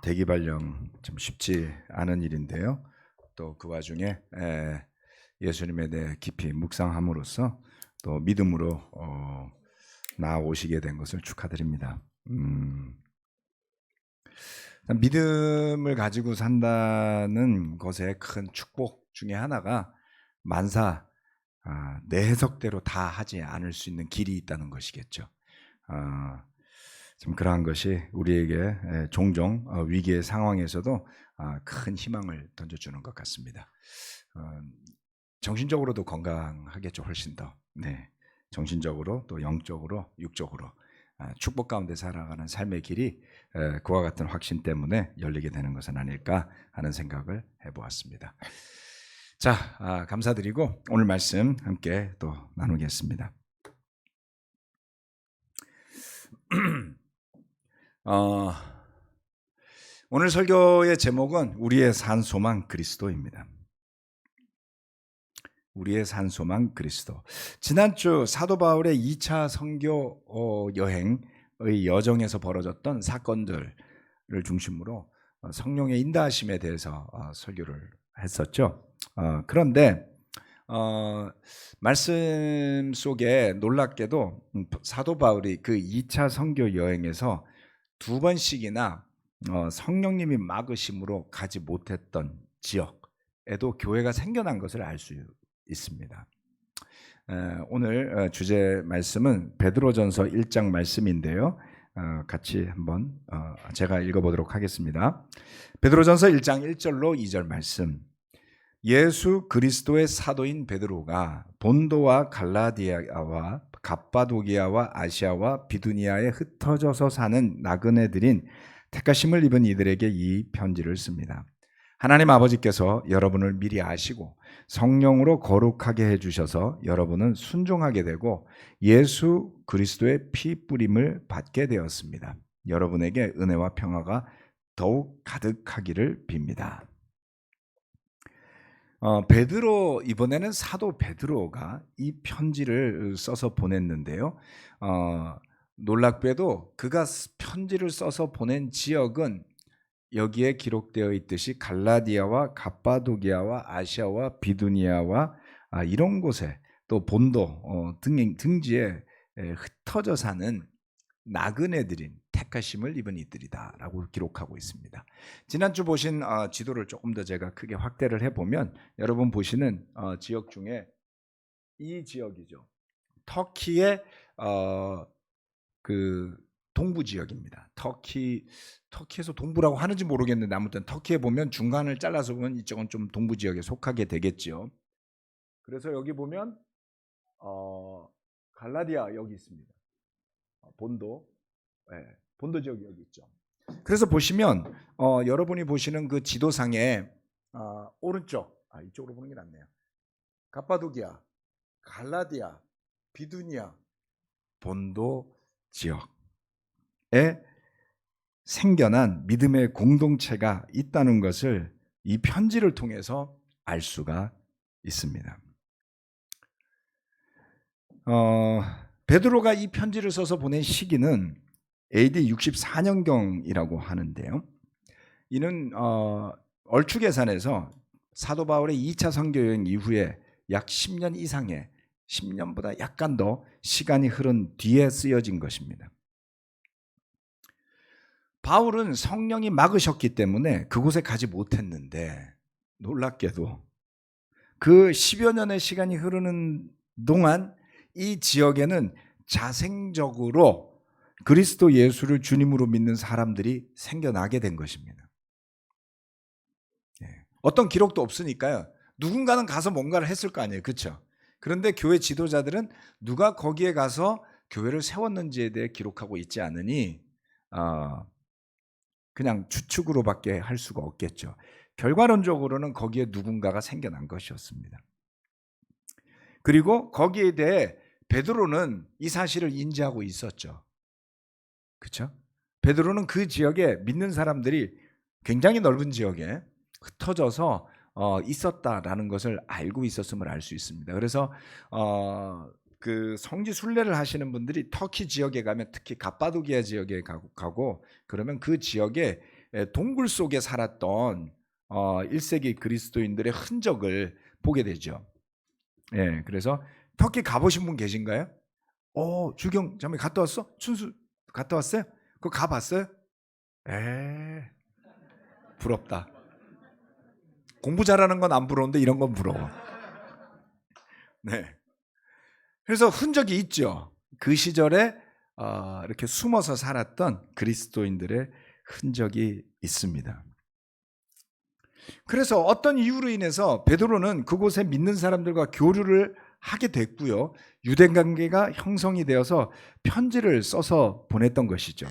대기 발령 좀 쉽지 않은 일인데요. 또 그 와중에 예수님에 대해 깊이 묵상함으로써 또 믿음으로 나아오시게 된 것을 축하드립니다. 믿음을 가지고 산다는 것의 큰 축복 중에 하나가 만사 내 해석대로 다 하지 않을 수 있는 길이 있다는 것이겠죠. 좀 그러한 것이 우리에게 종종 위기의 상황에서도 큰 희망을 던져주는 것 같습니다. 정신적으로도 건강하겠죠. 훨씬 더. 네. 정신적으로 또 영적으로 육적으로 축복 가운데 살아가는 삶의 길이 그와 같은 확신 때문에 열리게 되는 것은 아닐까 하는 생각을 해보았습니다. 자, 감사드리고 오늘 말씀 함께 또 나누겠습니다. 오늘 설교의 제목은 우리의 산 소망 그리스도입니다. 우리의 산 소망 그리스도. 지난주 사도 바울의 2차 선교 여행의 여정에서 벌어졌던 사건들을 중심으로 성령의 인도하심에 대해서 설교를 했었죠. 그런데 말씀 속에 놀랍게도 사도 바울이 그 2차 선교 여행에서 2번씩이나 성령님이 막으심으로 가지 못했던 지역에도 교회가 생겨난 것을 알 수 있습니다. 오늘 주제 말씀은 베드로전서 1장 말씀인데요. 같이 한번 제가 읽어보도록 하겠습니다. 베드로전서 1장 1절로 2절 말씀. 예수 그리스도의 사도인 베드로가 본도와 갈라디아와 갑바도기아와 아시아와 비두니아에 흩어져서 사는 나그네들인 택하심을 입은 이들에게 이 편지를 씁니다. 하나님 아버지께서 여러분을 미리 아시고 성령으로 거룩하게 해주셔서 여러분은 순종하게 되고 예수 그리스도의 피 뿌림을 받게 되었습니다. 여러분에게 은혜와 평화가 더욱 가득하기를 빕니다. 베드로, 이번에는 사도 베드로가 이 편지를 써서 보냈는데요. 놀랍게도 그가 편지를 써서 보낸 지역은 여기에 기록되어 있듯이 갈라디아와 갑바도기아와 아시아와 비두니아와 이런 곳에 또 본도 등지에 흩어져 사는 나그네들인 택하심을 입은 이들이다라고 기록하고 있습니다. 지난주 보신 지도를 조금 더 제가 크게 확대를 해보면 여러분 보시는 지역 중에 이 지역이죠. 터키의 그 동부 지역입니다. 터키에서 동부라고 하는지 모르겠는데 아무튼 터키에 보면 중간을 잘라서 보면 이쪽은 좀 동부 지역에 속하게 되겠죠. 그래서 여기 보면 갈라디아 여기 있습니다. 본도, 본도 지역이 여기 있죠. 그래서 보시면 여러분이 보시는 그 지도상에 오른쪽, 이쪽으로 보는 게 낫네요. 갑바도기아, 갈라디아, 비두니아, 본도 지역에 생겨난 믿음의 공동체가 있다는 것을 이 편지를 통해서 알 수가 있습니다. 베드로가 이 편지를 써서 보낸 시기는 AD 64년경이라고 하는데요. 이는 얼추 계산해서 사도 바울의 2차 선교 여행 이후에 약 10년 이상의 10년보다 약간 더 시간이 흐른 뒤에 쓰여진 것입니다. 바울은 성령이 막으셨기 때문에 그곳에 가지 못했는데 놀랍게도 그 10여 년의 시간이 흐르는 동안 이 지역에는 자생적으로 그리스도 예수를 주님으로 믿는 사람들이 생겨나게 된 것입니다. 어떤 기록도 없으니까요. 누군가는 가서 뭔가를 했을 거 아니에요. 그렇죠? 그런데 교회 지도자들은 누가 거기에 가서 교회를 세웠는지에 대해 기록하고 있지 않으니 그냥 추측으로밖에 할 수가 없겠죠. 결과론적으로는 거기에 누군가가 생겨난 것이었습니다. 그리고 거기에 대해 베드로는 이 사실을 인지하고 있었죠. 그렇죠? 베드로는 그 지역에 믿는 사람들이 굉장히 넓은 지역에 흩어져서 있었다라는 것을 알고 있었음을 알 수 있습니다. 그래서 그 성지 순례를 하시는 분들이 터키 지역에 가면 특히 갑바도기아 지역에 가고 그러면 그 지역에 동굴 속에 살았던 1세기 그리스도인들의 흔적을 보게 되죠. 그래서 터키 가보신 분 계신가요? 주경 자매 갔다 왔어? 춘수 갔다 왔어요? 그거 가봤어요? 부럽다. 공부 잘하는 건 안 부러운데 이런 건 부러워. 네. 그래서 흔적이 있죠. 그 시절에 이렇게 숨어서 살았던 그리스도인들의 흔적이 있습니다. 그래서 어떤 이유로 인해서 베드로는 그곳에 믿는 사람들과 교류를 하게 됐고요. 유대 관계가 형성이 되어서 편지를 써서 보냈던 것이죠.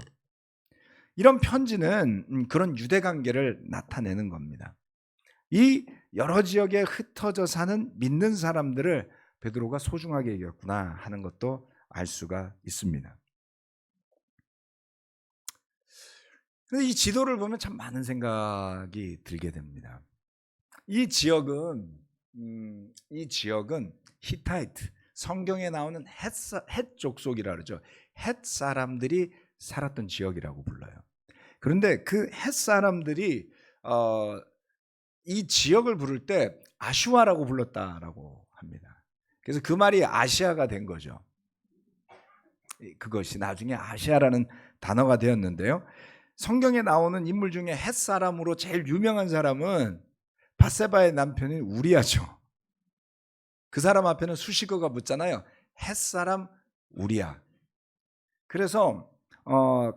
이런 편지는 그런 유대 관계를 나타내는 겁니다. 이 여러 지역에 흩어져 사는 믿는 사람들을 베드로가 소중하게 여겼구나 하는 것도 알 수가 있습니다. 이 지도를 보면 참 많은 생각이 들게 됩니다. 이 지역은 히타이트, 성경에 나오는 헷 족속이라 그러죠. 헷 사람들이 살았던 지역이라고 불러요. 그런데 그 헷 사람들이 이 지역을 부를 때 아슈아라고 불렀다라고 합니다. 그래서 그 말이 아시아가 된 거죠. 그것이 나중에 아시아라는 단어가 되었는데요. 성경에 나오는 인물 중에 헷 사람으로 제일 유명한 사람은 밧세바의 남편인 우리아죠. 그 사람 앞에는 수식어가 붙잖아요. 헷 사람 우리아. 그래서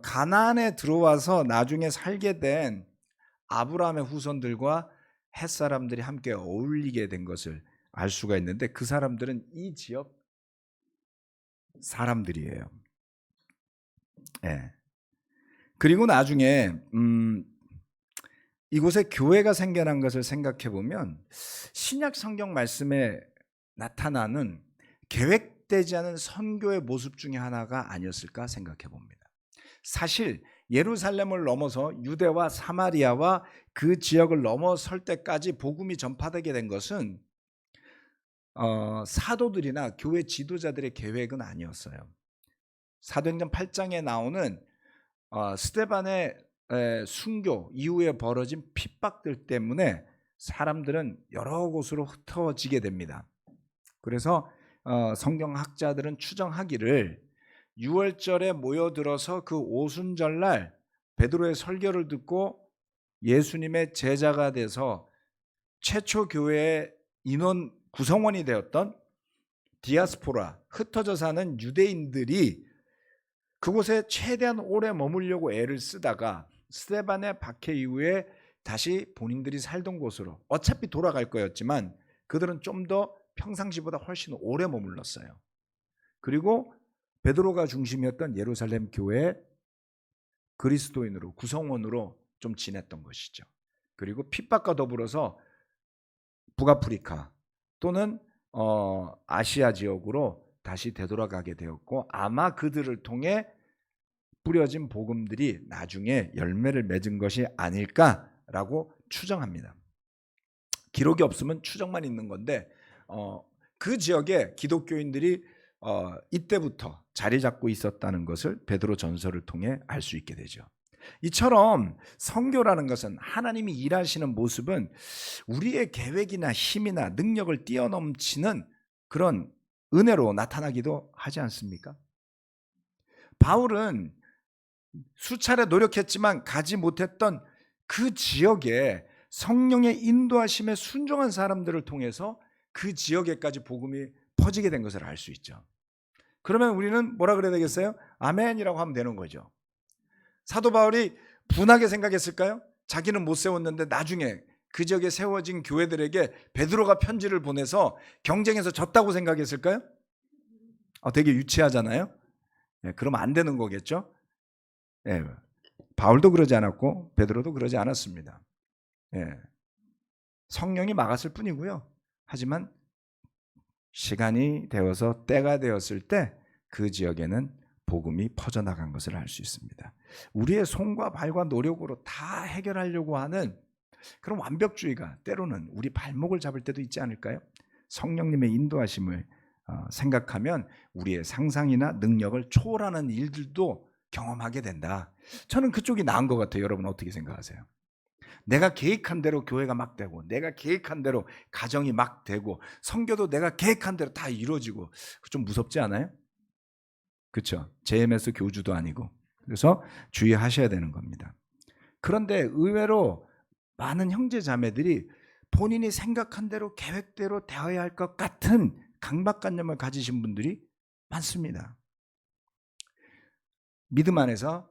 가나안에 들어와서 나중에 살게 된 아브라함의 후손들과 헷 사람들이 함께 어울리게 된 것을 알 수가 있는데 그 사람들은 이 지역 사람들이에요. 그리고 나중에 이곳에 교회가 생겨난 것을 생각해 보면 신약 성경 말씀에 나타나는 계획되지 않은 선교의 모습 중에 하나가 아니었을까 생각해 봅니다. 사실 예루살렘을 넘어서 유대와 사마리아와 그 지역을 넘어설 때까지 복음이 전파되게 된 것은 사도들이나 교회 지도자들의 계획은 아니었어요. 사도행전 8장에 나오는 스데반의 순교 이후에 벌어진 핍박들 때문에 사람들은 여러 곳으로 흩어지게 됩니다. 그래서 성경학자들은 추정하기를 6월절에 모여들어서 그 오순절날 베드로의 설교를 듣고 예수님의 제자가 돼서 최초 교회의 인원 구성원이 되었던 디아스포라, 흩어져 사는 유대인들이 그곳에 최대한 오래 머물려고 애를 쓰다가 스데반의 박해 이후에 다시 본인들이 살던 곳으로 어차피 돌아갈 거였지만 그들은 좀 더 평상시보다 훨씬 오래 머물렀어요. 그리고 베드로가 중심이었던 예루살렘 교회 그리스도인으로 구성원으로 좀 지냈던 것이죠. 그리고 핍박과 더불어서 북아프리카 또는 아시아 지역으로 다시 되돌아가게 되었고 아마 그들을 통해 뿌려진 복음들이 나중에 열매를 맺은 것이 아닐까라고 추정합니다. 기록이 없으면 추정만 있는 건데 그 지역에 기독교인들이 이때부터 자리 잡고 있었다는 것을 베드로 전서를 통해 알 수 있게 되죠. 이처럼 선교라는 것은 하나님이 일하시는 모습은 우리의 계획이나 힘이나 능력을 뛰어넘치는 그런 은혜로 나타나기도 하지 않습니까? 바울은 수차례 노력했지만 가지 못했던 그 지역에 성령의 인도하심에 순종한 사람들을 통해서 그 지역에까지 복음이 퍼지게 된 것을 알 수 있죠. 그러면 우리는 뭐라 그래야 되겠어요? 아멘이라고 하면 되는 거죠. 사도 바울이 분하게 생각했을까요? 자기는 못 세웠는데 나중에 그 지역에 세워진 교회들에게 베드로가 편지를 보내서 경쟁에서 졌다고 생각했을까요? 되게 유치하잖아요. 그러면 안 되는 거겠죠. 바울도 그러지 않았고 베드로도 그러지 않았습니다. 성령이 막았을 뿐이고요. 하지만 시간이 되어서 때가 되었을 때 그 지역에는 복음이 퍼져나간 것을 알 수 있습니다. 우리의 손과 발과 노력으로 다 해결하려고 하는 그런 완벽주의가 때로는 우리 발목을 잡을 때도 있지 않을까요? 성령님의 인도하심을 생각하면 우리의 상상이나 능력을 초월하는 일들도 경험하게 된다. 저는 그쪽이 나은 것 같아요. 여러분 어떻게 생각하세요? 내가 계획한 대로 교회가 막 되고, 내가 계획한 대로 가정이 막 되고, 선교도 내가 계획한 대로 다 이루어지고, 좀 무섭지 않아요? 그렇죠? JMS 교주도 아니고. 그래서 주의하셔야 되는 겁니다. 그런데 의외로 많은 형제 자매들이 본인이 생각한 대로 계획대로 되어야 할 것 같은 강박관념을 가지신 분들이 많습니다. 믿음 안에서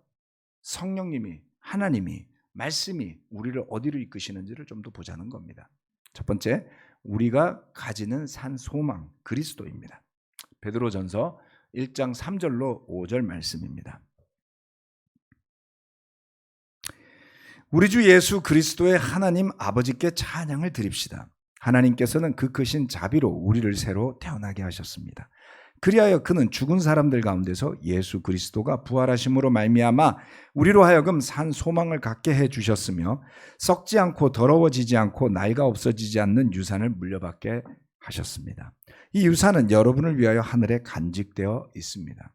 성령님이, 하나님이, 말씀이 우리를 어디로 이끄시는지를 좀 더 보자는 겁니다. 첫 번째, 우리가 가지는 산 소망, 그리스도입니다. 베드로전서 1장 3절로 5절 말씀입니다. 우리 주 예수 그리스도의 하나님 아버지께 찬양을 드립시다. 하나님께서는 그 크신 자비로 우리를 새로 태어나게 하셨습니다. 그리하여 그는 죽은 사람들 가운데서 예수 그리스도가 부활하심으로 말미암아 우리로 하여금 산 소망을 갖게 해 주셨으며 썩지 않고 더러워지지 않고 나이가 없어지지 않는 유산을 물려받게 하셨습니다. 이 유산은 여러분을 위하여 하늘에 간직되어 있습니다.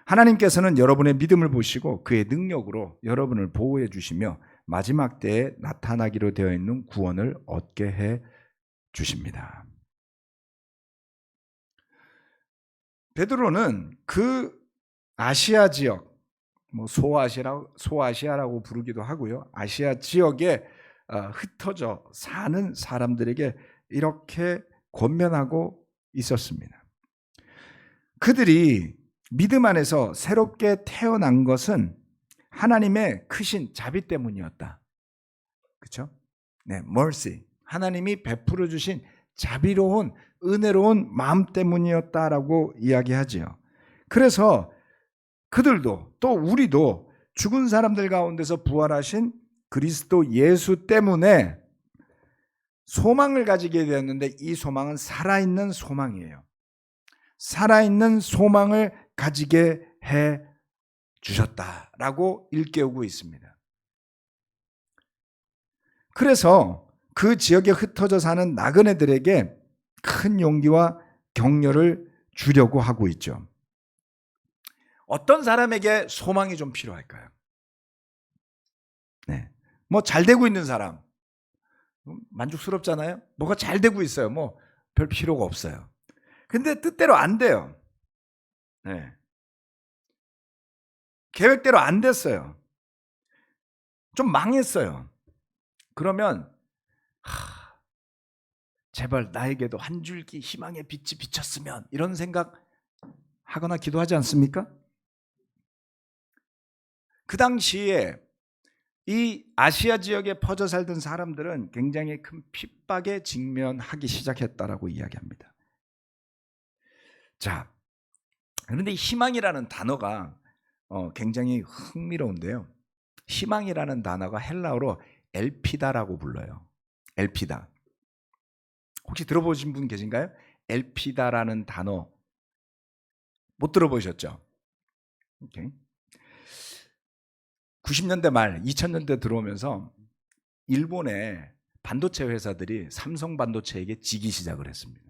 하나님께서는 여러분의 믿음을 보시고 그의 능력으로 여러분을 보호해 주시며 마지막 때에 나타나기로 되어 있는 구원을 얻게 해 주십니다. 베드로는 그 아시아 지역, 소아시아라고 부르기도 하고요. 아시아 지역에 흩어져 사는 사람들에게 이렇게 권면하고 있었습니다. 그들이 믿음 안에서 새롭게 태어난 것은 하나님의 크신 자비 때문이었다. 그렇죠? 네, mercy. 하나님이 베풀어 주신 자비로운 은혜로운 마음 때문이었다라고 이야기하지요. 그래서 그들도 또 우리도 죽은 사람들 가운데서 부활하신 그리스도 예수 때문에 소망을 가지게 되었는데 이 소망은 살아있는 소망이에요. 살아있는 소망을 가지게 해 주셨다라고 일깨우고 있습니다. 그래서 그 지역에 흩어져 사는 나그네들에게 큰 용기와 격려를 주려고 하고 있죠. 어떤 사람에게 소망이 좀 필요할까요? 네. 잘 되고 있는 사람. 만족스럽잖아요? 뭐가 잘 되고 있어요. 별 필요가 없어요. 근데 뜻대로 안 돼요. 네. 계획대로 안 됐어요. 좀 망했어요. 그러면 제발 나에게도 한 줄기 희망의 빛이 비쳤으면 이런 생각 하거나 기도하지 않습니까? 그 당시에 이 아시아 지역에 퍼져 살던 사람들은 굉장히 큰 핍박에 직면하기 시작했다라고 이야기합니다. 자, 그런데 희망이라는 단어가 굉장히 흥미로운데요. 희망이라는 단어가 헬라어로 엘피다라고 불러요. 엘피다. 혹시 들어보신 분 계신가요? 엘피다라는 단어 못 들어보셨죠? 오케이. 90년대 말 2000년대 들어오면서 일본의 반도체 회사들이 삼성 반도체에게 지기 시작을 했습니다.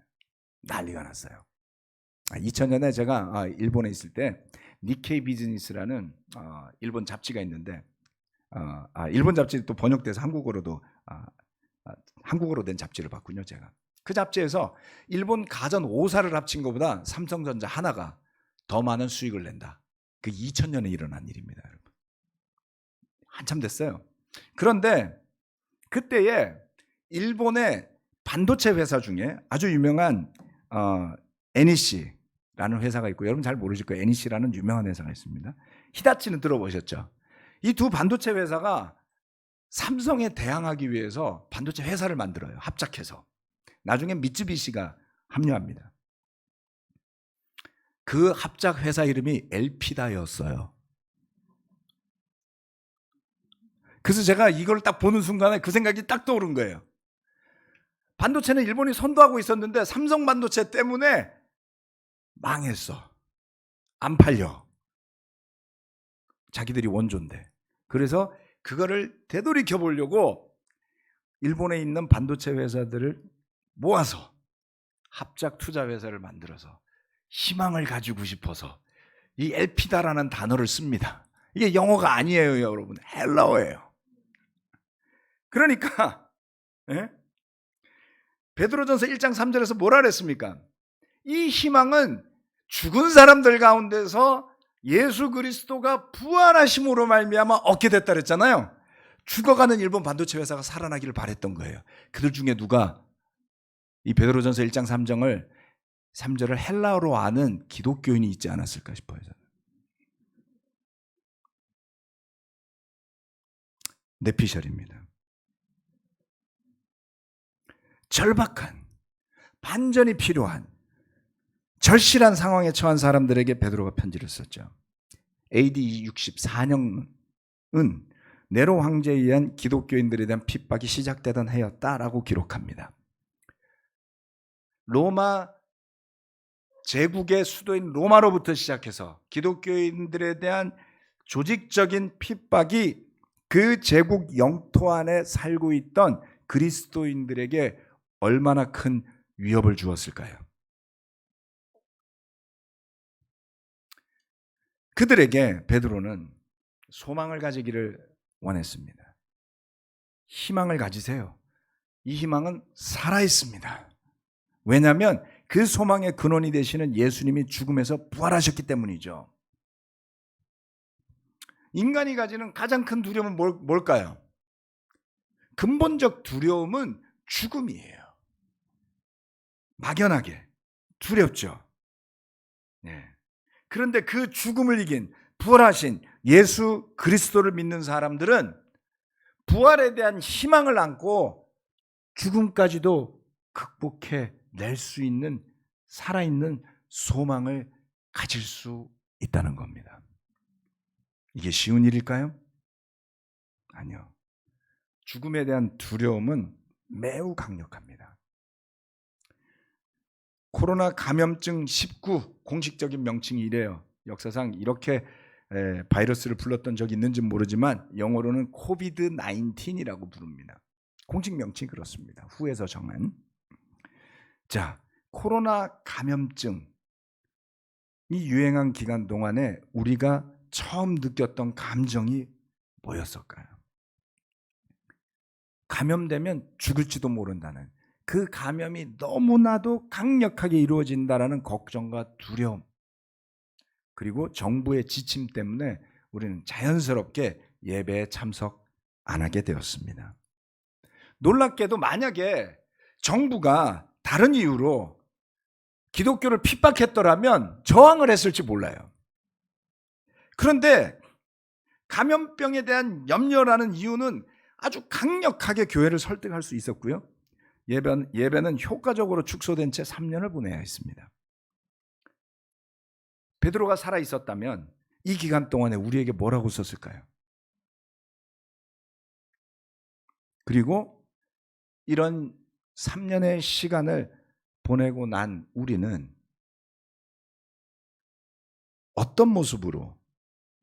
난리가 났어요. 2000년에 제가 일본에 있을 때 니케이 비즈니스라는 일본 잡지가 있는데 일본 잡지 또 번역돼서 한국어로 된 잡지를 봤군요. 제가 그 잡지에서 일본 가전 5사를 합친 것보다 삼성전자 하나가 더 많은 수익을 낸다. 그 2000년에 일어난 일입니다. 여러분. 한참 됐어요. 그런데 그때에 일본의 반도체 회사 중에 아주 유명한 NEC라는 회사가 있고, 여러분 잘 모르실 거예요. NEC라는 유명한 회사가 있습니다. 히다치는 들어보셨죠? 이 두 반도체 회사가 삼성에 대항하기 위해서 반도체 회사를 만들어요. 합작해서. 나중에 미쯔비시가 합류합니다. 그 합작 회사 이름이 엘피다였어요. 그래서 제가 이걸 딱 보는 순간에 그 생각이 딱 떠오른 거예요. 반도체는 일본이 선도하고 있었는데 삼성 반도체 때문에 망했어. 안 팔려. 자기들이 원조인데. 그래서 그거를 되돌이켜 보려고 일본에 있는 반도체 회사들을 모아서 합작 투자 회사를 만들어서 희망을 가지고 싶어서 이 엘피다라는 단어를 씁니다. 이게 영어가 아니에요, 여러분. 헬라어예요. 그러니까 베드로전서 1장 3절에서 뭐라 그랬습니까? 이 희망은 죽은 사람들 가운데서 예수 그리스도가 부활하심으로 말미암아 얻게 됐다 그랬잖아요. 죽어가는 일본 반도체 회사가 살아나기를 바랬던 거예요. 그들 중에 누가 이 베드로전서 1장 3절을 헬라어로 아는 기독교인이 있지 않았을까 싶어요. 네피셜입니다. 절박한, 반전이 필요한 절실한 상황에 처한 사람들에게 베드로가 편지를 썼죠. AD 64년은 네로 황제에 의한 기독교인들에 대한 핍박이 시작되던 해였다라고 기록합니다. 로마 제국의 수도인 로마로부터 시작해서 기독교인들에 대한 조직적인 핍박이 그 제국 영토 안에 살고 있던 그리스도인들에게 얼마나 큰 위협을 주었을까요? 그들에게 베드로는 소망을 가지기를 원했습니다. 희망을 가지세요. 이 희망은 살아있습니다. 왜냐하면 그 소망의 근원이 되시는 예수님이 죽음에서 부활하셨기 때문이죠. 인간이 가지는 가장 큰 두려움은 뭘까요? 근본적 두려움은 죽음이에요. 막연하게 두렵죠. 네. 그런데 그 죽음을 이긴 부활하신 예수 그리스도를 믿는 사람들은 부활에 대한 희망을 안고 죽음까지도 극복해 낼 수 있는 살아있는 소망을 가질 수 있다는 겁니다. 이게 쉬운 일일까요? 아니요. 죽음에 대한 두려움은 매우 강력합니다. 코로나 감염증 19 공식적인 명칭이 이래요. 역사상 이렇게 바이러스를 불렀던 적이 있는지 모르지만 영어로는 코비드-19이라고 부릅니다. 공식 명칭이 그렇습니다. 후에서 정한. 자, 코로나 감염증이 유행한 기간 동안에 우리가 처음 느꼈던 감정이 뭐였을까요? 감염되면 죽을지도 모른다는 그 감염이 너무나도 강력하게 이루어진다는 걱정과 두려움, 그리고 정부의 지침 때문에 우리는 자연스럽게 예배에 참석 안 하게 되었습니다. 놀랍게도 만약에 정부가 다른 이유로 기독교를 핍박했더라면 저항을 했을지 몰라요. 그런데 감염병에 대한 염려라는 이유는 아주 강력하게 교회를 설득할 수 있었고요. 예배는 효과적으로 축소된 채 3년을 보내야 했습니다. 베드로가 살아 있었다면 이 기간 동안에 우리에게 뭐라고 썼을까요? 그리고 이런 3년의 시간을 보내고 난 우리는 어떤 모습으로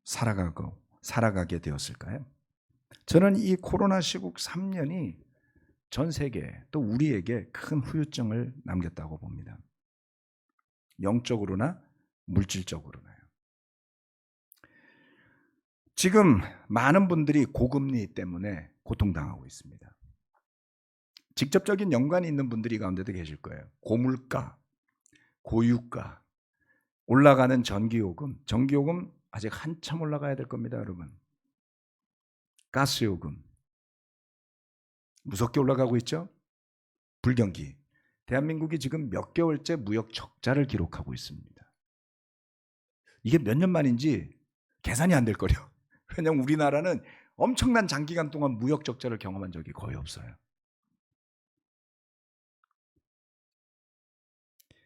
살아가게 되었을까요? 저는 이 코로나 시국 3년이 전 세계 또 우리에게 큰 후유증을 남겼다고 봅니다. 영적으로나 물질적으로나요. 지금 많은 분들이 고금리 때문에 고통당하고 있습니다. 직접적인 연관이 있는 분들이 가운데도 계실 거예요. 고물가, 고유가, 올라가는 전기요금 아직 한참 올라가야 될 겁니다, 여러분. 가스요금 무섭게 올라가고 있죠. 불경기. 대한민국이 지금 몇 개월째 무역 적자를 기록하고 있습니다. 이게 몇 년 만인지 계산이 안 될 거예요. 왜냐하면 우리나라는 엄청난 장기간 동안 무역 적자를 경험한 적이 거의 없어요.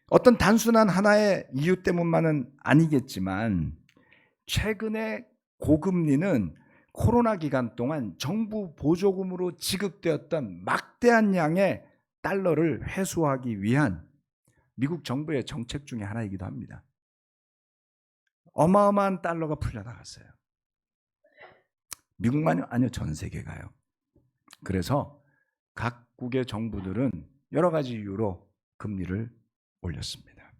어떤 단순한 하나의 이유 때문만은 아니겠지만 최근에 고금리는 코로나 기간 동안 정부 보조금으로 지급되었던 막대한 양의 달러를 회수하기 위한 미국 정부의 정책 중에 하나이기도 합니다. 어마어마한 달러가 풀려나갔어요. 미국만요? 아니요, 전 세계가요. 그래서 각국의 정부들은 여러 가지 이유로 금리를 올렸습니다.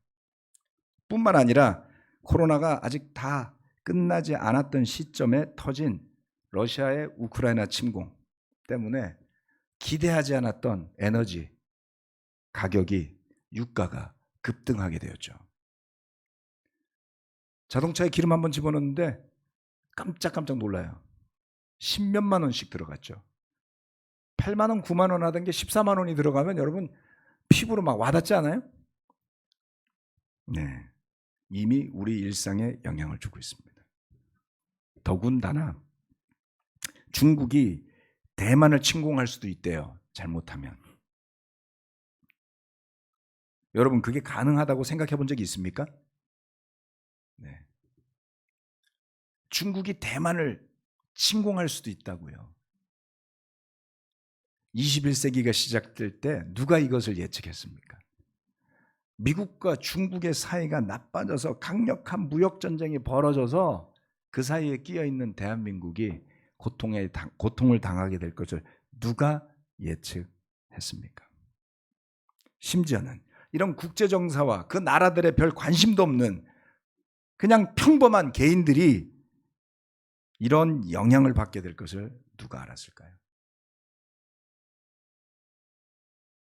뿐만 아니라 코로나가 아직 다 끝나지 않았던 시점에 터진 러시아의 우크라이나 침공 때문에 기대하지 않았던 에너지 가격이, 유가가 급등하게 되었죠. 자동차에 기름 한번 집어넣는데 깜짝깜짝 놀라요. 10몇만 원씩 들어갔죠. 8만 원, 9만 원 하던 게 14만 원이 들어가면 여러분 피부로 막 와닿지 않아요? 네, 이미 우리 일상에 영향을 주고 있습니다. 더군다나 중국이 대만을 침공할 수도 있대요. 잘못하면. 여러분 그게 가능하다고 생각해 본 적이 있습니까? 네. 중국이 대만을 침공할 수도 있다고요. 21세기가 시작될 때 누가 이것을 예측했습니까? 미국과 중국의 사이가 나빠져서 강력한 무역전쟁이 벌어져서 그 사이에 끼어있는 대한민국이 고통을 당하게 될 것을 누가 예측했습니까? 심지어는 이런 국제정사와 그 나라들의 별 관심도 없는 그냥 평범한 개인들이 이런 영향을 받게 될 것을 누가 알았을까요?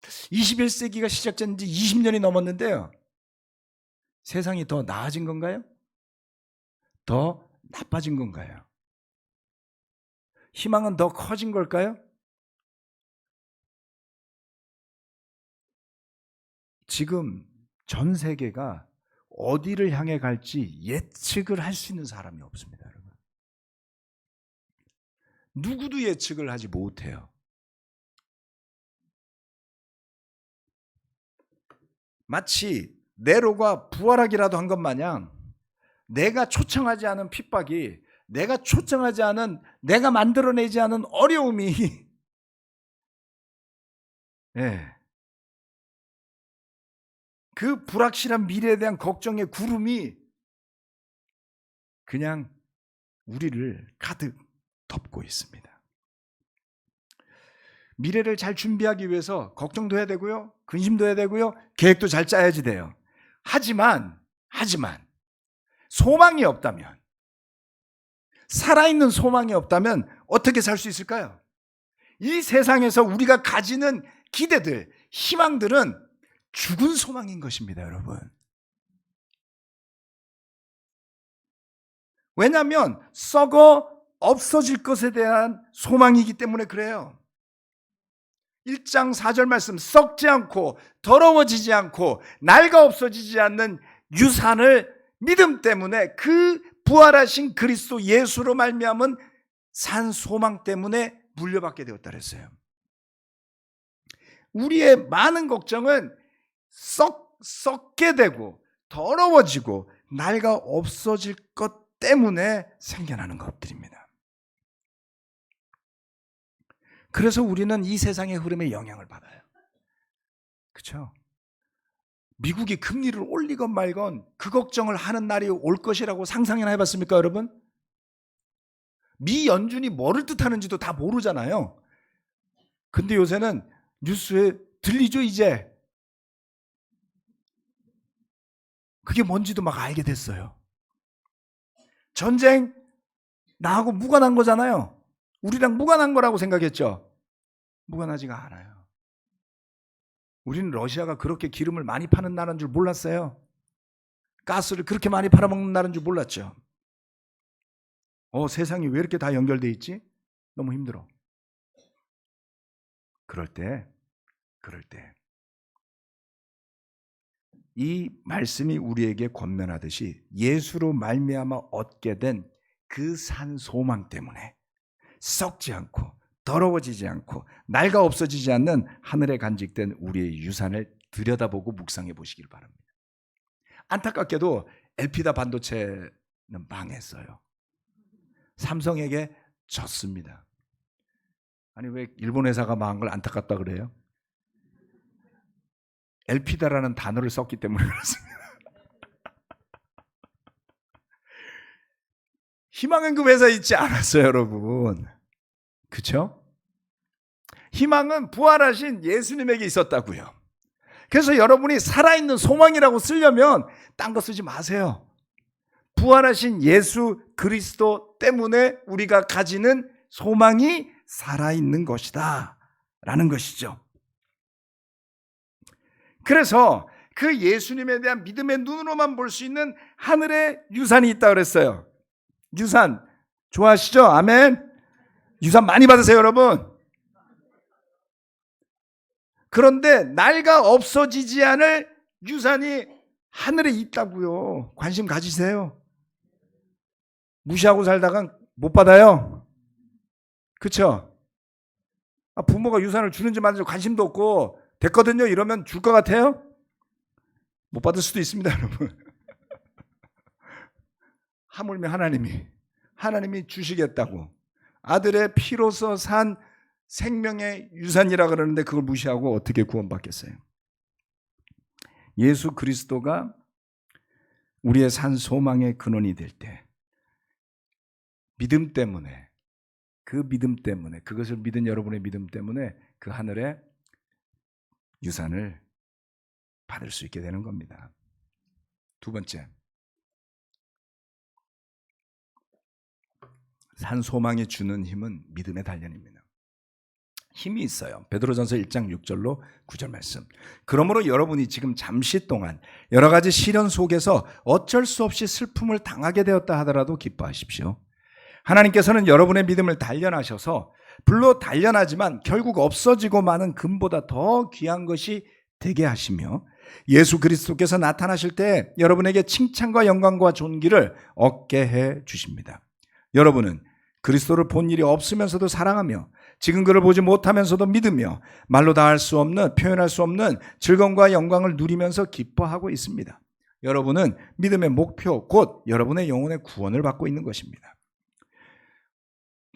21세기가 시작된 지 20년이 넘었는데요. 세상이 더 나아진 건가요? 더 나빠진 건가요? 희망은 더 커진 걸까요? 지금 전 세계가 어디를 향해 갈지 예측을 할 수 있는 사람이 없습니다, 여러분. 누구도 예측을 하지 못해요. 마치 네로가 부활하기라도 한 것 마냥 내가 초청하지 않은 핍박이, 내가 초청하지 않은, 내가 만들어내지 않은 어려움이 네. 그 불확실한 미래에 대한 걱정의 구름이 그냥 우리를 가득 덮고 있습니다. 미래를 잘 준비하기 위해서 걱정도 해야 되고요, 근심도 해야 되고요, 계획도 잘 짜야지 돼요. 하지만 소망이 없다면, 살아있는 소망이 없다면 어떻게 살 수 있을까요? 이 세상에서 우리가 가지는 기대들, 희망들은 죽은 소망인 것입니다, 여러분. 왜냐하면 썩어 없어질 것에 대한 소망이기 때문에 그래요. 1장 4절 말씀, 썩지 않고 더러워지지 않고 낡아 없어지지 않는 유산을 믿음 때문에, 그 부활하신 그리스도 예수로 말미암은 산 소망 때문에 물려받게 되었다 그랬어요. 우리의 많은 걱정은 썩게 되고 더러워지고 낡아 없어질 것 때문에 생겨나는 것들입니다. 그래서 우리는 이 세상의 흐름에 영향을 받아요. 그렇죠? 미국이 금리를 올리건 말건 그 걱정을 하는 날이 올 것이라고 상상이나 해봤습니까, 여러분? 미 연준이 뭐를 뜻하는지도 다 모르잖아요. 근데 요새는 뉴스에 들리죠, 이제. 그게 뭔지도 막 알게 됐어요. 전쟁 나하고 무관한 거잖아요. 우리랑 무관한 거라고 생각했죠. 무관하지가 않아요. 우리는 러시아가 그렇게 기름을 많이 파는 나라인 줄 몰랐어요. 가스를 그렇게 많이 팔아먹는 나라인 줄 몰랐죠. 세상이 왜 이렇게 다 연결돼 있지? 너무 힘들어. 그럴 때 이 말씀이 우리에게 권면하듯이 예수로 말미암아 얻게 된 그 산 소망 때문에 썩지 않고 더러워지지 않고 낡아 없어지지 않는 하늘에 간직된 우리의 유산을 들여다보고 묵상해 보시길 바랍니다. 안타깝게도 엘피다 반도체는 망했어요. 삼성에게 졌습니다. 아니, 왜 일본 회사가 망한 걸 안타깝다 그래요? 엘피다라는 단어를 썼기 때문에 그렇습니다. 희망은 그 회사에 있지 않았어요, 여러분. 그렇죠? 희망은 부활하신 예수님에게 있었다고요. 그래서 여러분이 살아있는 소망이라고 쓰려면 딴 거 쓰지 마세요. 부활하신 예수 그리스도 때문에 우리가 가지는 소망이 살아있는 것이다 라는 것이죠. 그래서 그 예수님에 대한 믿음의 눈으로만 볼 수 있는 하늘의 유산이 있다 그랬어요. 유산 좋아하시죠? 아멘. 유산 많이 받으세요, 여러분. 그런데 날가 없어지지 않을 유산이 하늘에 있다고요. 관심 가지세요. 무시하고 살다가 못 받아요. 그렇죠? 부모가 유산을 주는지 말는지 관심도 없고 됐거든요 이러면 줄 것 같아요? 못 받을 수도 있습니다, 여러분. 하물며 하나님이 주시겠다고 아들의 피로서 산 생명의 유산이라 그러는데 그걸 무시하고 어떻게 구원받겠어요? 예수 그리스도가 우리의 산 소망의 근원이 될 때 믿음 때문에, 그 믿음 때문에, 그것을 믿은 여러분의 믿음 때문에 그 하늘의 유산을 받을 수 있게 되는 겁니다. 두 번째, 산 소망이 주는 힘은 믿음의 단련입니다. 힘이 있어요. 베드로전서 1장 6절로 9절 말씀. 그러므로 여러분이 지금 잠시 동안 여러 가지 시련 속에서 어쩔 수 없이 슬픔을 당하게 되었다 하더라도 기뻐하십시오. 하나님께서는 여러분의 믿음을 단련하셔서 불로 단련하지만 결국 없어지고 마는 금보다 더 귀한 것이 되게 하시며 예수 그리스도께서 나타나실 때 여러분에게 칭찬과 영광과 존귀를 얻게 해 주십니다. 여러분은 그리스도를 본 일이 없으면서도 사랑하며 지금 그를 보지 못하면서도 믿으며 말로 다 할 수 없는, 표현할 수 없는 즐거움과 영광을 누리면서 기뻐하고 있습니다. 여러분은 믿음의 목표, 곧 여러분의 영혼의 구원을 받고 있는 것입니다.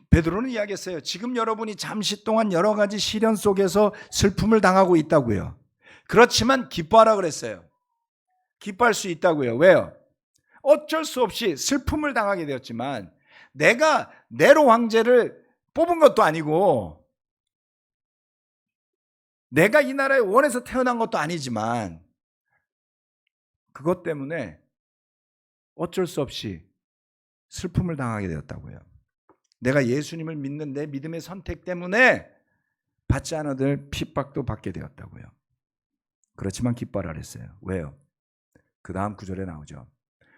베드로는 이야기했어요. 지금 여러분이 잠시 동안 여러 가지 시련 속에서 슬픔을 당하고 있다고요. 그렇지만 기뻐하라 그랬어요. 기뻐할 수 있다고요. 왜요? 어쩔 수 없이 슬픔을 당하게 되었지만 내가 네로 황제를 뽑은 것도 아니고 내가 이 나라에 원해서 태어난 것도 아니지만 그것 때문에 어쩔 수 없이 슬픔을 당하게 되었다고요. 내가 예수님을 믿는 내 믿음의 선택 때문에 받지 않아도 핍박도 받게 되었다고요. 그렇지만 기뻐하라 그랬어요. 왜요? 그 다음 구절에 나오죠.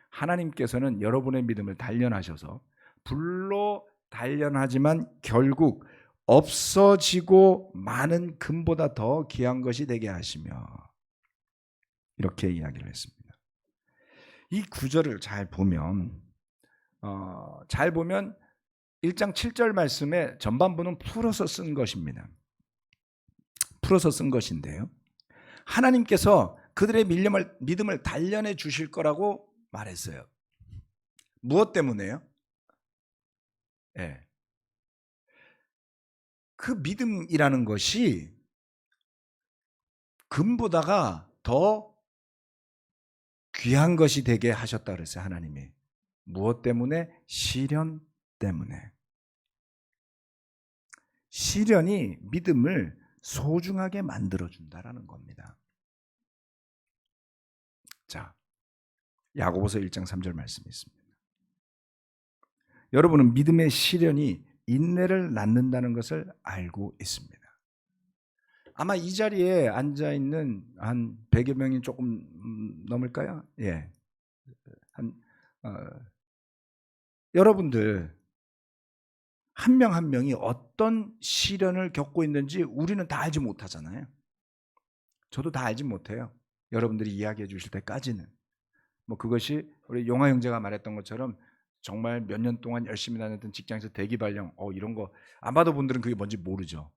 하나님께서는 여러분의 믿음을 단련하셔서 불로 단련하지만 결국 없어지고 많은 금보다 더 귀한 것이 되게 하시며 이렇게 이야기를 했습니다. 이 구절을 잘 보면 1장 7절 말씀의 전반부는 풀어서 쓴 것입니다. 풀어서 쓴 것인데요. 하나님께서 그들의 믿음을 단련해 주실 거라고 말했어요. 무엇 때문에요? 네. 그 믿음이라는 것이 금보다가 더 귀한 것이 되게 하셨다 그랬어요. 하나님이. 무엇 때문에? 시련 때문에. 시련이 믿음을 소중하게 만들어준다라는 겁니다. 자, 야고보서 1장 3절 말씀이 있습니다. 여러분은 믿음의 시련이 인내를 낳는다는 것을 알고 있습니다. 아마 이 자리에 앉아있는 한 100여 명이 조금 넘을까요? 예. 여러분들 한 명 한 명이 어떤 시련을 겪고 있는지 우리는 다 알지 못하잖아요. 저도 다 알지 못해요. 여러분들이 이야기해 주실 때까지는. 그것이 우리 용화 형제가 말했던 것처럼 정말 몇 년 동안 열심히 다녔던 직장에서 대기 발령 이런 거 안 받아 본 분들은 그게 뭔지 모르죠.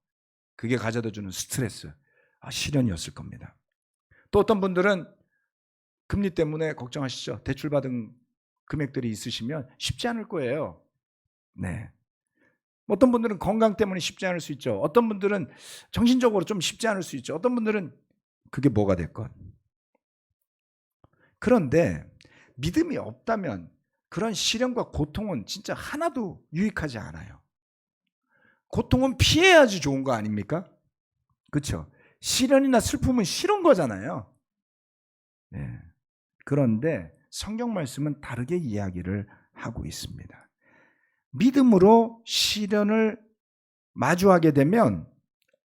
그게 가져다 주는 스트레스, 시련이었을 겁니다. 또 어떤 분들은 금리 때문에 걱정하시죠. 대출 받은 금액들이 있으시면 쉽지 않을 거예요. 네. 어떤 분들은 건강 때문에 쉽지 않을 수 있죠. 어떤 분들은 정신적으로 좀 쉽지 않을 수 있죠. 어떤 분들은 그게 뭐가 됐건. 그런데 믿음이 없다면 그런 시련과 고통은 진짜 하나도 유익하지 않아요. 고통은 피해야지 좋은 거 아닙니까? 그렇죠? 시련이나 슬픔은 싫은 거잖아요. 네. 그런데 성경 말씀은 다르게 이야기를 하고 있습니다. 믿음으로 시련을 마주하게 되면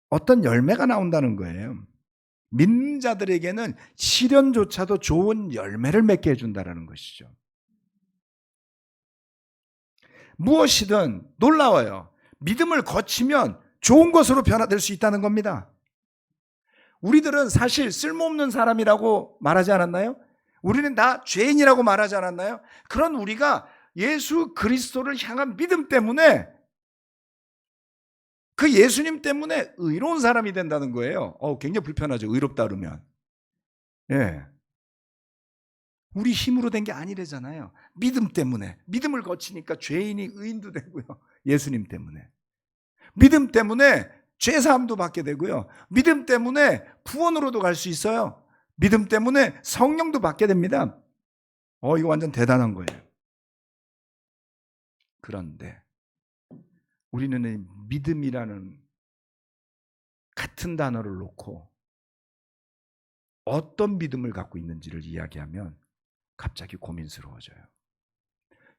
어떤 열매가 나온다는 거예요. 믿는 자들에게는 시련조차도 좋은 열매를 맺게 해준다는 것이죠. 무엇이든 놀라워요. 믿음을 거치면 좋은 것으로 변화될 수 있다는 겁니다. 우리들은 사실 쓸모없는 사람이라고 말하지 않았나요? 우리는 다 죄인이라고 말하지 않았나요? 그런 우리가 예수 그리스도를 향한 믿음 때문에, 그 예수님 때문에 의로운 사람이 된다는 거예요. 굉장히 불편하죠. 의롭다 그러면. 예. 우리 힘으로 된 게 아니래잖아요. 믿음 때문에. 믿음을 거치니까 죄인이 의인도 되고요. 예수님 때문에. 믿음 때문에 죄사함도 받게 되고요. 믿음 때문에 구원으로도 갈 수 있어요. 믿음 때문에 성령도 받게 됩니다. 이거 완전 대단한 거예요. 그런데 우리는 믿음이라는 같은 단어를 놓고 어떤 믿음을 갖고 있는지를 이야기하면 갑자기 고민스러워져요.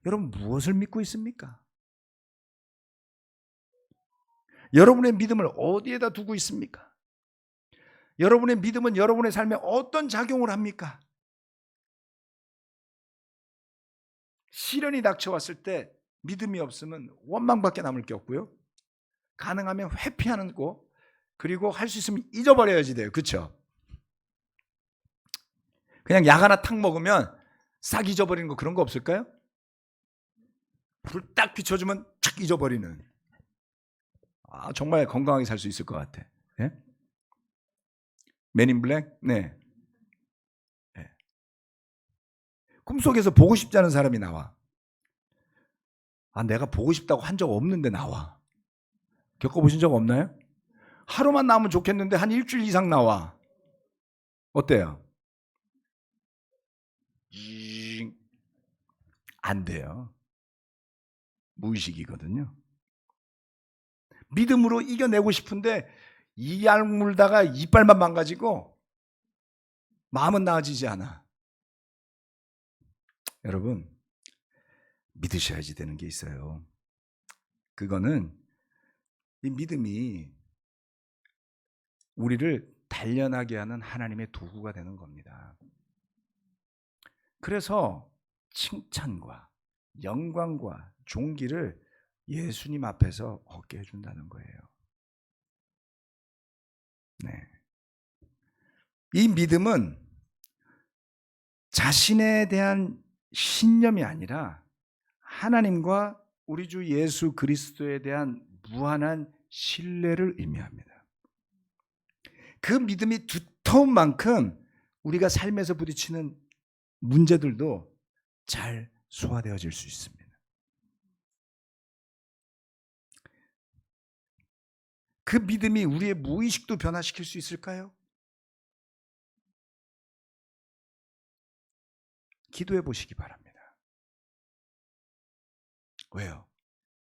여러분, 무엇을 믿고 있습니까? 여러분의 믿음을 어디에다 두고 있습니까? 여러분의 믿음은 여러분의 삶에 어떤 작용을 합니까? 시련이 닥쳐왔을 때 믿음이 없으면 원망밖에 남을 게 없고요. 가능하면 회피하는 거, 그리고 할 수 있으면 잊어버려야지 돼요. 그렇죠? 그냥 약 하나 탁 먹으면 싹 잊어버리는 거, 그런 거 없을까요? 불 딱 비춰주면 탁 잊어버리는. 정말 건강하게 살 수 있을 것 같아. 예? 맨인 블랙? 네. 네. 꿈속에서 보고 싶지 않은 사람이 나와. 내가 보고 싶다고 한 적 없는데 나와. 겪어보신 적 없나요? 하루만 나오면 좋겠는데 한 일주일 이상 나와. 어때요? 안 돼요. 무의식이거든요. 믿음으로 이겨내고 싶은데 이 약 물다가 이빨만 망가지고 마음은 나아지지 않아. 여러분, 믿으셔야지 되는 게 있어요. 그거는 이 믿음이 우리를 단련하게 하는 하나님의 도구가 되는 겁니다. 그래서 칭찬과 영광과 존귀를 예수님 앞에서 얻게 해준다는 거예요. 네. 이 믿음은 자신에 대한 신념이 아니라 하나님과 우리 주 예수 그리스도에 대한 무한한 신뢰를 의미합니다. 그 믿음이 두터운 만큼 우리가 삶에서 부딪히는 문제들도 잘 소화되어질 수 있습니다. 그 믿음이 우리의 무의식도 변화시킬 수 있을까요? 기도해 보시기 바랍니다. 왜요?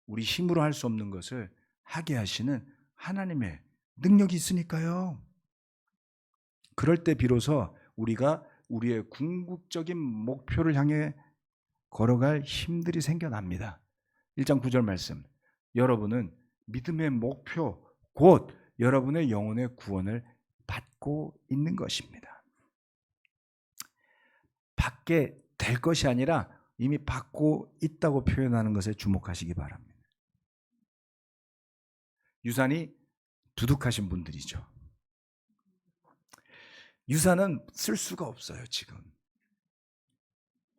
우리 힘으로 할 수 없는 것을 하게 하시는 하나님의 능력이 있으니까요. 그럴 때 비로소 우리가 우리의 궁극적인 목표를 향해 걸어갈 힘들이 생겨납니다. 1장 9절 말씀. 여러분은 믿음의 목표, 곧 여러분의 영혼의 구원을 받고 있는 것입니다. 받게 될 것이 아니라 이미 받고 있다고 표현하는 것에 주목하시기 바랍니다. 유산이 두둑하신 분들이죠. 유산은 쓸 수가 없어요, 지금.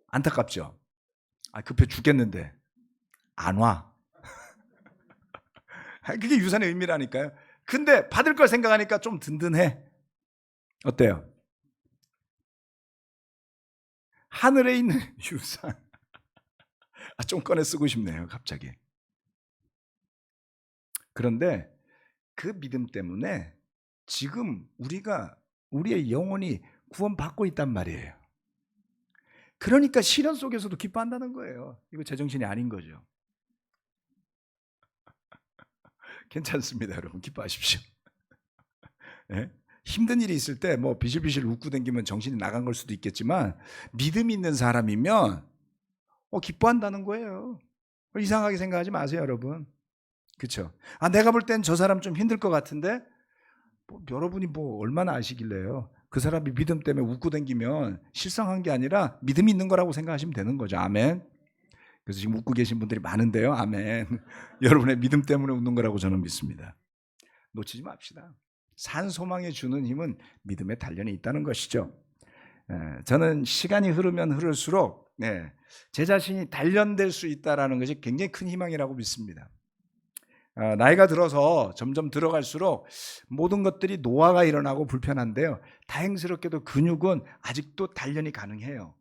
안타깝죠? 급해 죽겠는데 안 와. 그게 유산의 의미라니까요. 근데 받을 걸 생각하니까 좀 든든해. 어때요? 하늘에 있는 유산. 좀 꺼내 쓰고 싶네요, 갑자기. 그런데 그 믿음 때문에 지금 우리의 영혼이 구원받고 있단 말이에요. 그러니까 시련 속에서도 기뻐한다는 거예요. 이거 제정신이 아닌 거죠. 괜찮습니다, 여러분. 기뻐하십시오. 네? 힘든 일이 있을 때 뭐 비실비실 웃고 댕기면 정신이 나간 걸 수도 있겠지만 믿음 있는 사람이면 기뻐한다는 거예요. 이상하게 생각하지 마세요, 여러분. 그렇죠? 내가 볼 땐 저 사람 좀 힘들 것 같은데 여러분이 얼마나 아시길래요. 그 사람이 믿음 때문에 웃고 댕기면 실상한 게 아니라 믿음이 있는 거라고 생각하시면 되는 거죠. 아멘. 그래서 지금 웃고 계신 분들이 많은데요. 아멘. 여러분의 믿음 때문에 웃는 거라고 저는 믿습니다. 놓치지 맙시다. 산 소망에 주는 힘은 믿음의 단련이 있다는 것이죠. 저는 시간이 흐르면 흐를수록 제 자신이 단련될 수 있다는 것이 굉장히 큰 희망이라고 믿습니다. 나이가 들어서 점점 들어갈수록 모든 것들이 노화가 일어나고 불편한데요. 다행스럽게도 근육은 아직도 단련이 가능해요.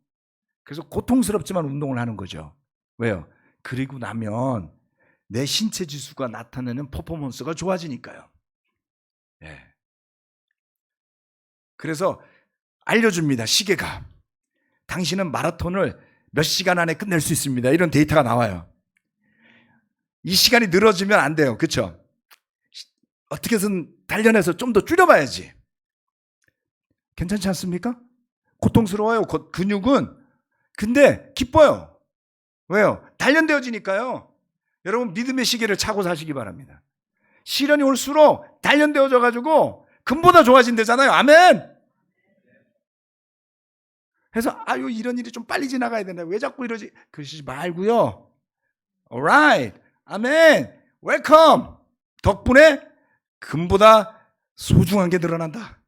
그래서 고통스럽지만 운동을 하는 거죠. 왜요? 그리고 나면 내 신체 지수가 나타내는 퍼포먼스가 좋아지니까요. 그래서 알려줍니다. 시계가. 당신은 마라톤을 몇 시간 안에 끝낼 수 있습니다. 이런 데이터가 나와요. 이 시간이 늘어지면 안 돼요. 그렇죠? 어떻게든 단련해서 좀 더 줄여봐야지. 괜찮지 않습니까? 고통스러워요. 근육은. 근데 기뻐요. 왜요? 단련되어지니까요. 여러분 믿음의 시계를 차고 사시기 바랍니다. 시련이 올수록 단련되어져 가지고 금보다 좋아진대잖아요. 아멘. 그래서 이런 일이 좀 빨리 지나가야 되네. 왜 자꾸 이러지? 그러시지 말고요. Alright. 아멘. 웰컴. 덕분에 금보다 소중한 게 늘어난다.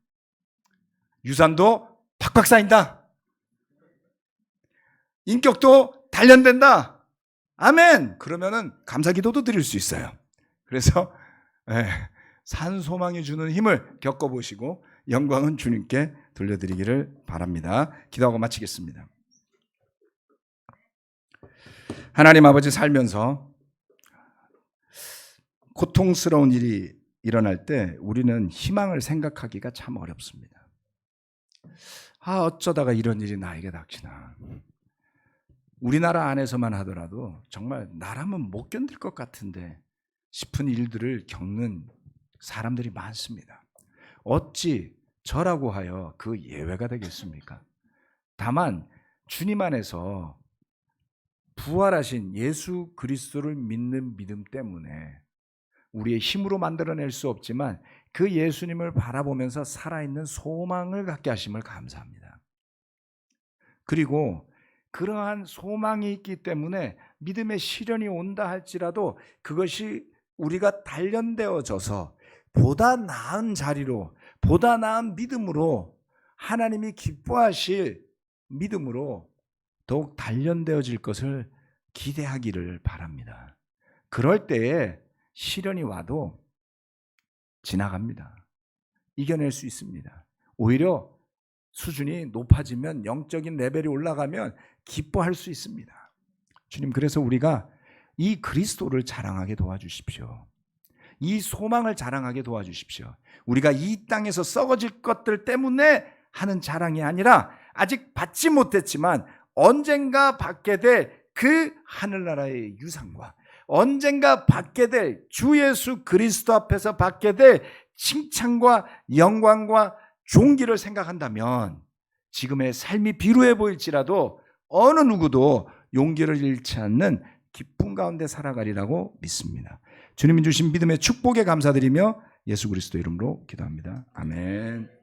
유산도 팍팍 쌓인다. 인격도 단련된다. 아멘. 그러면은 감사기도도 드릴 수 있어요. 그래서 산 소망이 주는 힘을 겪어보시고 영광은 주님께 돌려드리기를 바랍니다. 기도하고 마치겠습니다. 하나님 아버지, 살면서 고통스러운 일이 일어날 때 우리는 희망을 생각하기가 참 어렵습니다. 어쩌다가 이런 일이 나에게 닥치나. 우리나라 안에서만 하더라도 정말 나라면 못 견딜 것 같은데 싶은 일들을 겪는 사람들이 많습니다. 어찌 저라고 하여 그 예외가 되겠습니까? 다만 주님 안에서 부활하신 예수 그리스도를 믿는 믿음 때문에 우리의 힘으로 만들어낼 수 없지만 그 예수님을 바라보면서 살아있는 소망을 갖게 하심을 감사합니다. 그리고 그러한 소망이 있기 때문에 믿음의 시련이 온다 할지라도 그것이 우리가 단련되어져서 보다 나은 자리로, 보다 나은 믿음으로, 하나님이 기뻐하실 믿음으로 더욱 단련되어질 것을 기대하기를 바랍니다. 그럴 때에 시련이 와도 지나갑니다. 이겨낼 수 있습니다. 오히려 수준이 높아지면, 영적인 레벨이 올라가면 기뻐할 수 있습니다. 주님, 그래서 우리가 이 그리스도를 자랑하게 도와주십시오. 이 소망을 자랑하게 도와주십시오. 우리가 이 땅에서 썩어질 것들 때문에 하는 자랑이 아니라 아직 받지 못했지만 언젠가 받게 될 그 하늘나라의 유산과 언젠가 받게 될 주 예수 그리스도 앞에서 받게 될 칭찬과 영광과 존귀를 생각한다면 지금의 삶이 비루해 보일지라도 어느 누구도 용기를 잃지 않는 기쁨 가운데 살아가리라고 믿습니다. 주님이 주신 믿음의 축복에 감사드리며 예수 그리스도 이름으로 기도합니다. 아멘.